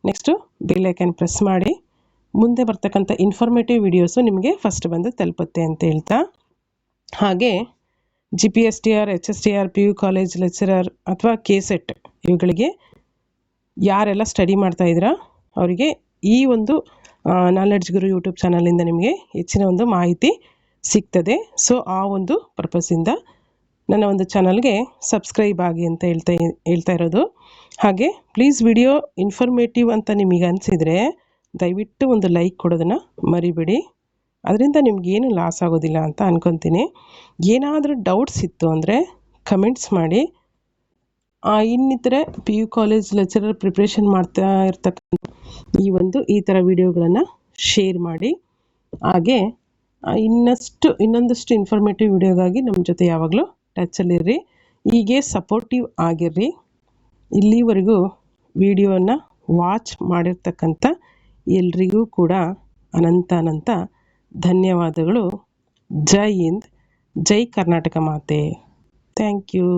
ನೆಕ್ಸ್ಟು ಬೆಲ್ ಐಕಾನ್ ಪ್ರೆಸ್ ಮಾಡಿ. ಮುಂದೆ ಬರ್ತಕ್ಕಂಥ ಇನ್ಫಾರ್ಮೇಟಿವ್ ವಿಡಿಯೋಸು ನಿಮಗೆ ಫಸ್ಟ್ ಬಂದು ತಲುಪುತ್ತೆ ಅಂತ ಹೇಳ್ತಾ, ಹಾಗೆ GPSTR, HSTR, PU college lecturer ಅಥವಾ KSET ಇವುಗಳಿಗೆ ಯಾರೆಲ್ಲ ಸ್ಟಡಿ ಮಾಡ್ತಾಯಿದ್ದೀರಾ ಅವರಿಗೆ ಈ ಒಂದು ನಾಲೆಡ್ಜ್ ಗುರು ಯೂಟ್ಯೂಬ್ ಚಾನಲಿಂದ ನಿಮಗೆ ಹೆಚ್ಚಿನ ಒಂದು ಮಾಹಿತಿ ಸಿಗ್ತದೆ. ಸೊ ಆ ಒಂದು ಪರ್ಪಸ್ಸಿಂದ ನನ್ನ ಒಂದು ಚಾನಲ್ಗೆ ಸಬ್ಸ್ಕ್ರೈಬ್ ಆಗಿ ಅಂತ ಹೇಳ್ತಾ ಇರೋದು. ಹಾಗೆ ಪ್ಲೀಸ್ ವಿಡಿಯೋ ಇನ್ಫಾರ್ಮೇಟಿವ್ ಅಂತ ನಿಮಗೆ ಅನಿಸಿದರೆ ದಯವಿಟ್ಟು ಒಂದು ಲೈಕ್ ಕೊಡೋದನ್ನು ಮರಿಬೇಡಿ. ಅದರಿಂದ ನಿಮಗೇನು ಲಾಸ್ ಆಗೋದಿಲ್ಲ ಅಂತ ಅಂದ್ಕೊತೀನಿ. ಏನಾದರೂ ಡೌಟ್ಸ್ ಇತ್ತು ಅಂದರೆ ಕಮೆಂಟ್ಸ್ ಮಾಡಿ. ಇನ್ನಿತರೆ PU ಕಾಲೇಜ್ ಲೆಕ್ಚರರ್ ಪ್ರಿಪ್ರೇಷನ್ ಮಾಡ್ತಾ ಇರ್ತಕ್ಕಂಥ ಈ ಥರ ವಿಡಿಯೋಗಳನ್ನು ಶೇರ್ ಮಾಡಿ. ಹಾಗೆ ಇನ್ನೊಂದಷ್ಟು ಇನ್ಫಾರ್ಮೇಟಿವ್ ವಿಡಿಯೋಗಾಗಿ ನಮ್ಮ ಜೊತೆ ಯಾವಾಗಲೂ ಟಚಲ್ಲಿರ್ರಿ. ಹೀಗೆ ಸಪೋರ್ಟಿವ್ ಆಗಿರ್ರಿ. ಇಲ್ಲಿವರೆಗೂ ವಿಡಿಯೋನ ವಾಚ್ ಮಾಡಿರ್ತಕ್ಕಂಥ ಎಲ್ರಿಗೂ ಕೂಡ ಅನಂತ ಧನ್ಯವಾದಗಳು. ಜೈ ಹಿಂದ್, ಜೈ ಕರ್ನಾಟಕ ಮಾತೆ. Thank you.